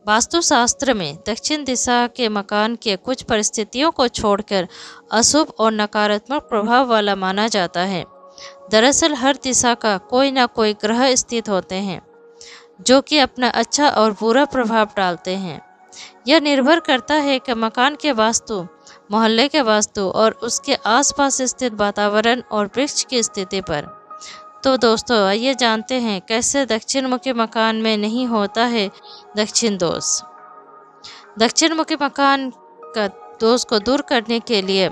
वास्तुशास्त्र में दक्षिण दिशा के मकान के कुछ परिस्थितियों को छोड़कर अशुभ और नकारात्मक प्रभाव वाला माना जाता है। दरअसल हर दिशा का कोई ना कोई ग्रह स्थित होते हैं जो कि अपना अच्छा और बुरा प्रभाव डालते हैं। यह निर्भर करता है कि मकान के वास्तु, मोहल्ले के वास्तु और उसके आसपास स्थित वातावरण और वृक्ष की स्थिति पर। तो दोस्तों आइए जानते हैं कैसे दक्षिण मुखी मकान में नहीं होता है दक्षिण दोष। दक्षिण मुखी मकान का दोष को दूर करने के लिए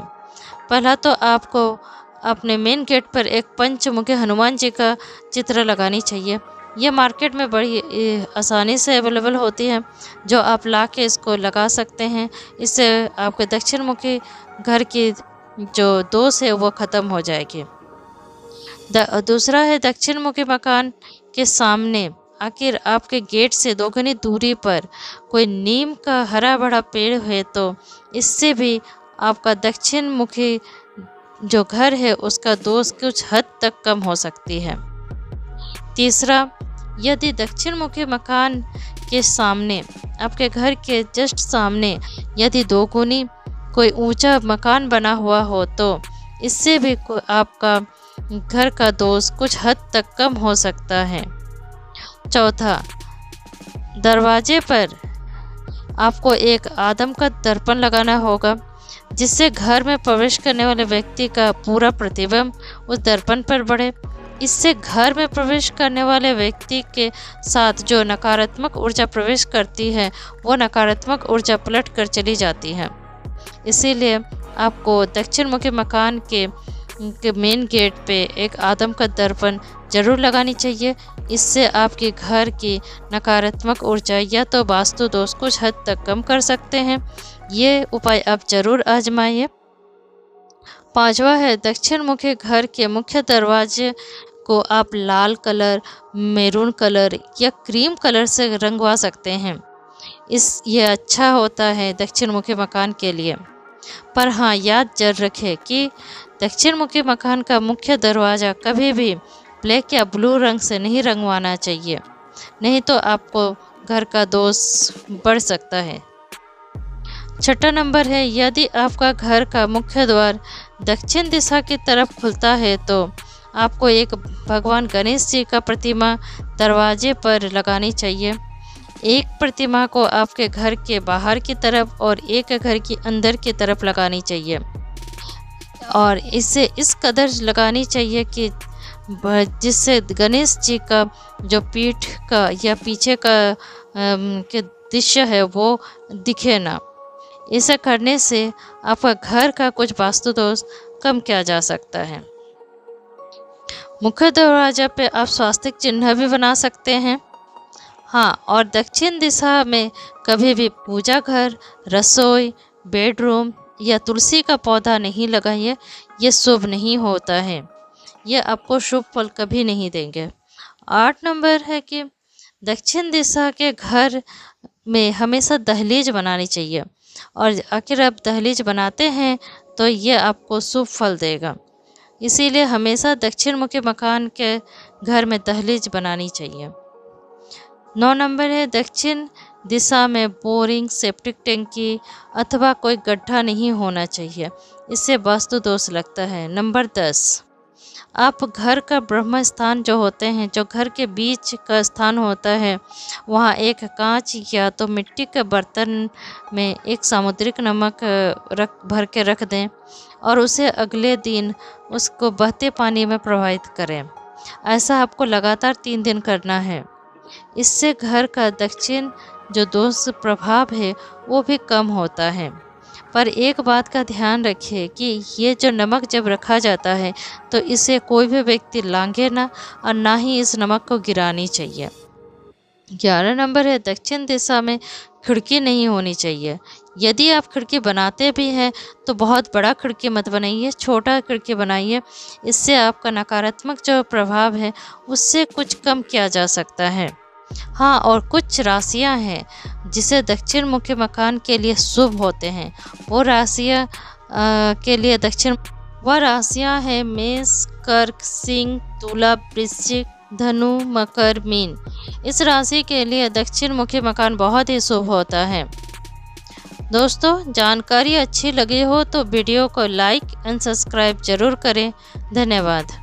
पहला तो आपको अपने मेन गेट पर एक पंचमुखी हनुमान जी का चित्र लगानी चाहिए। ये मार्केट में बड़ी आसानी से अवेलेबल होती है, जो आप ला के इसको लगा सकते हैं। इससे आपके दक्षिण मुखी घर की जो दोष है वो ख़त्म हो जाएगी। दूसरा है दक्षिण मुखी मकान के सामने आखिर आपके गेट से 2 गनी दूरी पर कोई नीम का हरा भरा पेड़ है तो इससे भी आपका दक्षिण मुखी जो घर है उसका दोष कुछ हद तक कम हो सकती है। तीसरा, यदि दक्षिण मुखी मकान के सामने आपके घर के जस्ट सामने यदि 2 गुनी कोई ऊंचा मकान बना हुआ हो तो इससे भी आपका घर का दोष कुछ हद तक कम हो सकता है। चौथा, दरवाजे पर आपको एक आदम का दर्पण लगाना होगा जिससे घर में प्रवेश करने वाले व्यक्ति का पूरा प्रतिबिंब उस दर्पण पर पड़े। इससे घर में प्रवेश करने वाले व्यक्ति के साथ जो नकारात्मक ऊर्जा प्रवेश करती है वो नकारात्मक ऊर्जा पलट कर चली जाती है। इसीलिए आपको दक्षिण मुखी मकान के मेन गेट पे एक आदम का दर्पण जरूर लगानी चाहिए। इससे आपके घर की नकारात्मक ऊर्जा या तो वास्तु दोष कुछ हद तक कम कर सकते हैं। ये उपाय आप जरूर आजमाइए। पांचवा है दक्षिण मुखी घर के मुख्य दरवाजे को आप लाल कलर, मैरून कलर या क्रीम कलर से रंगवा सकते हैं। ये अच्छा होता है दक्षिण मुखी मकान के लिए। पर हाँ, याद जरूर रखें कि दक्षिण मुखी मकान का मुख्य दरवाज़ा कभी भी ब्लैक या ब्लू रंग से नहीं रंगवाना चाहिए, नहीं तो आपको घर का दोष बढ़ सकता है। छठा नंबर है, यदि आपका घर का मुख्य द्वार दक्षिण दिशा की तरफ खुलता है तो आपको एक भगवान गणेश जी का प्रतिमा दरवाजे पर लगानी चाहिए। एक प्रतिमा को आपके घर के बाहर की तरफ और एक घर के अंदर की तरफ लगानी चाहिए और इसे इस कदर लगानी चाहिए कि जिससे गणेश जी का जो पीठ का या पीछे का के दृश्य है वो दिखे ना। इसे करने से आपका घर का कुछ वास्तु दोष कम किया जा सकता है। मुख्य दरवाजा पे आप स्वास्तिक चिन्ह भी बना सकते हैं। हाँ, और दक्षिण दिशा में कभी भी पूजा घर, रसोई, बेडरूम या तुलसी का पौधा नहीं लगाइए। ये शुभ नहीं होता है, ये आपको शुभ फल कभी नहीं देंगे। 8 नंबर है कि दक्षिण दिशा के घर में हमेशा दहलीज बनानी चाहिए और आखिर आप दहलीज बनाते हैं तो ये आपको शुभ फल देगा। इसीलिए हमेशा दक्षिण मुखी मकान के घर में दहलीज बनानी चाहिए। 9 नंबर है, दक्षिण दिशा में बोरिंग, सेप्टिक टैंकी अथवा कोई गड्ढा नहीं होना चाहिए, इससे वास्तु दोष लगता है। नंबर 10, आप घर का ब्रह्म स्थान जो होते हैं, जो घर के बीच का स्थान होता है, वहाँ एक कांच या तो मिट्टी के बर्तन में एक सामुद्रिक नमक भर के रख दें और उसे अगले दिन उसको बहते पानी में प्रवाहित करें। ऐसा आपको लगातार 3 दिन करना है। इससे घर का दक्षिण जो दोष प्रभाव है वो भी कम होता है। पर एक बात का ध्यान रखिए कि ये जो नमक जब रखा जाता है तो इसे कोई भी व्यक्ति लांघे ना और ना ही इस नमक को गिरानी चाहिए। 11 नंबर है, दक्षिण दिशा में खिड़की नहीं होनी चाहिए। यदि आप खिड़की बनाते भी हैं तो बहुत बड़ा खिड़की मत बनाइए, छोटा खिड़की बनाइए। इससे आपका नकारात्मक जो प्रभाव है उससे कुछ कम किया जा सकता है। हाँ, और कुछ राशियां हैं जिसे दक्षिण मुखी मकान के लिए शुभ होते हैं। वो राशियां के लिए वह राशियां हैं मेष, कर्क, सिंह, तुला, वृश्चिक, धनु, मकर, मीन। इस राशि के लिए दक्षिण मुखी मकान बहुत ही शुभ होता है। दोस्तों, जानकारी अच्छी लगी हो तो वीडियो को लाइक एंड सब्सक्राइब जरूर करें। धन्यवाद।